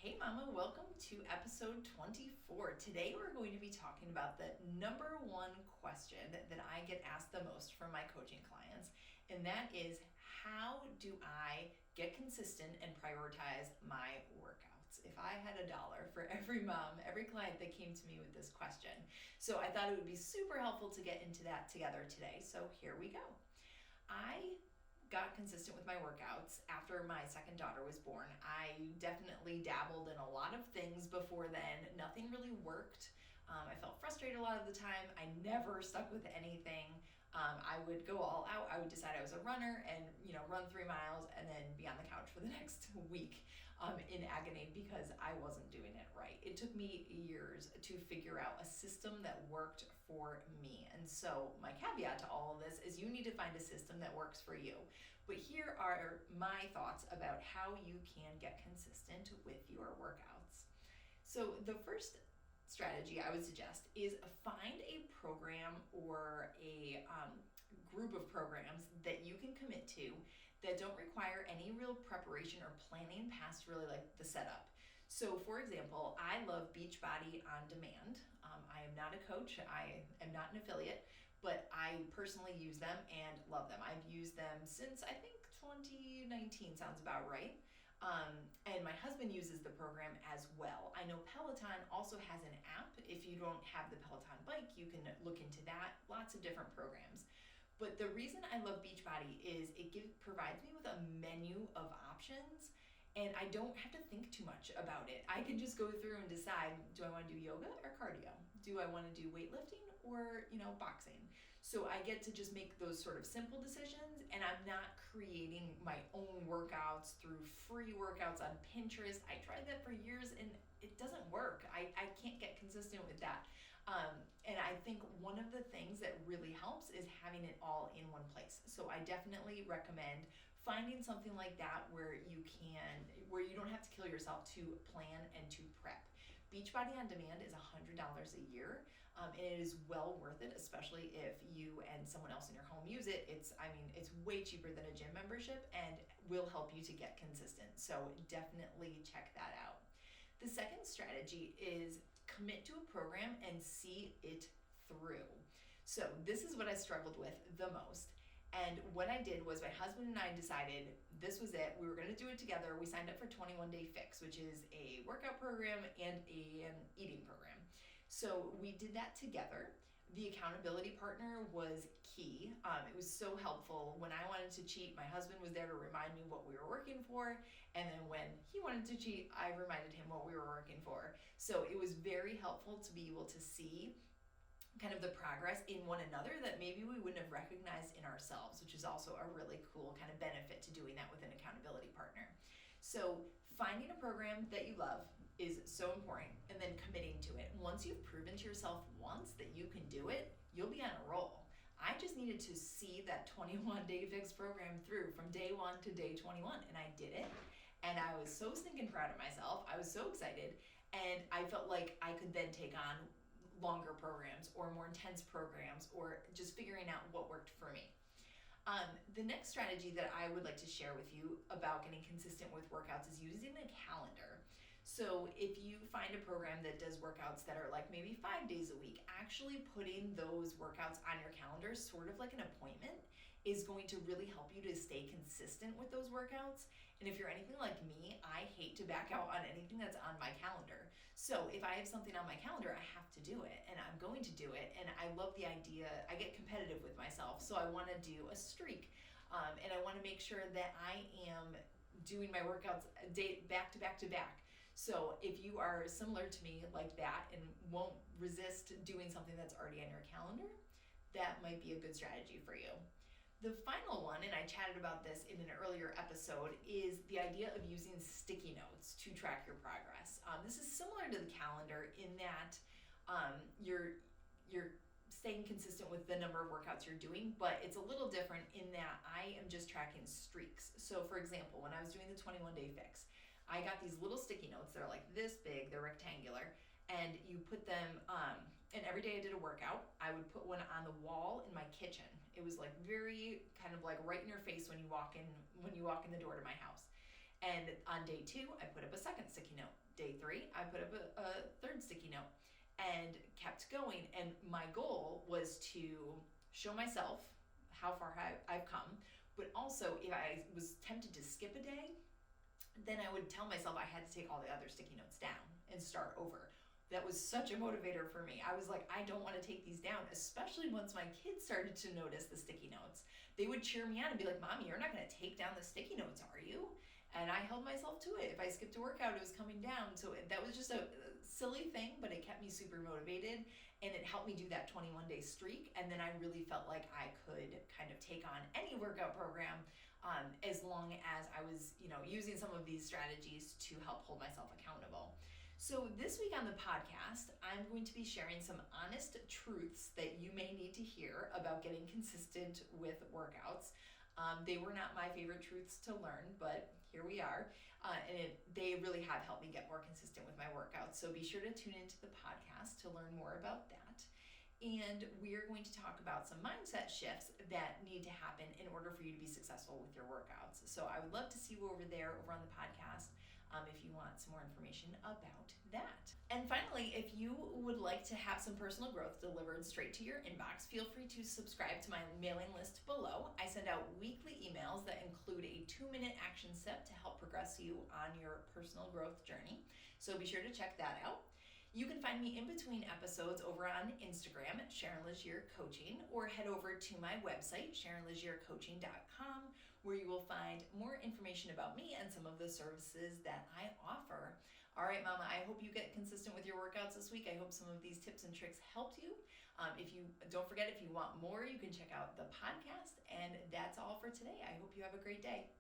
Hey Mama, welcome to episode 24. Today we're going to be talking about the number one question that I get asked the most from my coaching clients, and that is, how do I get consistent and prioritize my workouts? If I had $1 for every mom, every client that came to me with this question. So I thought it would be super helpful to get into that together today. So here we go. I got consistent with my workouts after my second daughter was born. I definitely dabbled in a lot of things before then. Nothing really worked. I felt frustrated a lot of the time. I never stuck with anything. I would go all out. I would decide I was a runner and run 3 miles and then be on the couch for the next week in agony because I wasn't doing it right. It took me years to figure out a system that worked for me. And so my caveat to all of this is you need to find a system that works for you. But here are my thoughts about how you can get consistent with your workouts. So the first strategy I would suggest is find a program or a group of programs that you can commit to that don't require any real preparation or planning past really like the setup. So for example, I love Beachbody On Demand. I am not a coach, I am not an affiliate, but I personally use them and love them. I've used them since I think 2019 sounds about right. And my husband uses the program as well. I know Peloton also has an app. If you don't have the Peloton bike, you can look into that. Lots of different programs. But the reason I love Beachbody is it provides me with a menu of options, and I don't have to think too much about it. I can just go through and decide, do I want to do yoga or cardio? Do I want to do weightlifting or, boxing? So I get to just make those sort of simple decisions, and I'm not creating my own workouts through free workouts on Pinterest. I tried that for years and it doesn't work. I can't get consistent with that. And I think one of the things that really helps is having it all in one place. So I definitely recommend finding something like that where you don't have to kill yourself to plan and to prep. Beachbody On Demand is $100 a year, and it is well worth it, especially if you and someone else in your home use it. It's way cheaper than a gym membership and will help you to get consistent. So definitely check that out. The second strategy is commit to a program and see it through. So this is what I struggled with the most. And what I did was my husband and I decided this was it. We were going to do it together. We signed up for 21 Day Fix, which is a workout program and an eating program. So we did that together. The accountability partner was key. It was so helpful. When I wanted to cheat, my husband was there to remind me what we were working for. And then when he wanted to cheat, I reminded him what we were working for. So it was very helpful to be able to see kind of the progress in one another that maybe we wouldn't have recognized in ourselves, which is also a really cool kind of benefit to doing that with an accountability partner. So finding a program that you love is so important, and then committing to it. Once you've proven to yourself once that you can do it, you'll be on a roll. I just needed to see that 21 Day Fix program through from day 1 to day 21, and I did it. And I was so stinking proud of myself. I was so excited, and I felt like I could then take on longer programs or more intense programs, or just figuring out what worked for me. The next strategy that I would like to share with you about getting consistent with workouts is using a calendar. So if you find a program that does workouts that are like maybe 5 days a week, actually putting those workouts on your calendar, sort of like an appointment, is going to really help you to stay consistent with those workouts. And if you're anything like me, I hate to back out on anything that's on my calendar. So if I have something on my calendar, I have to do it, and I'm going to do it. And I love the idea. I get competitive with myself, so I want to do a streak. And I want to make sure that I am doing my workouts back to back to back. So if you are similar to me like that and won't resist doing something that's already on your calendar, that might be a good strategy for you. The final one, and I chatted about this in an earlier episode, is the idea of using sticky notes to track your progress. This is similar to the calendar in that you're staying consistent with the number of workouts you're doing, but it's a little different in that I am just tracking streaks. So for example, when I was doing the 21 Day Fix, I got these little sticky notes that are like this big, they're rectangular, and you put them, and every day I did a workout, I would put one on the wall in my kitchen. It was like very kind of like right in your face when you walk in the door to my house. And on day 2, I put up a second sticky note. day 3, I put up a third sticky note and kept going. And my goal was to show myself how far I've come, but also if I was tempted to skip a day, then I would tell myself I had to take all the other sticky notes down and start over. That was such a motivator for me. I was like, I don't want to take these down, especially once my kids started to notice the sticky notes. They would cheer me on and be like, Mommy, you're not going to take down the sticky notes, are you? And I held myself to it. If I skipped a workout, it was coming down. So that was just a silly thing, but it kept me super motivated, and it helped me do that 21-day streak. And then I really felt like I could kind of take on any workout program as long as I was, using some of these strategies to help hold myself accountable. So this week on the podcast, I'm going to be sharing some honest truths that you may need to hear about getting consistent with workouts. They were not my favorite truths to learn, but here we are. They really have helped me get more consistent with my workouts. So be sure to tune into the podcast to learn more about that. And we are going to talk about some mindset shifts that need to happen in order for you to be successful with your workouts. So I would love to see you over there over on the podcast if you want some more information about that. And finally, if you would like to have some personal growth delivered straight to your inbox, feel free to subscribe to my mailing list below. I send out weekly emails that include a 2-minute action step to help progress you on your personal growth journey. So be sure to check that out. You can find me in between episodes over on Instagram at Sharon Legier Coaching, or head over to my website, SharonLegierCoaching.com, where you will find more information about me and some of the services that I offer. All right, Mama, I hope you get consistent with your workouts this week. I hope some of these tips and tricks helped you. Don't forget, if you want more, you can check out the podcast. And that's all for today. I hope you have a great day.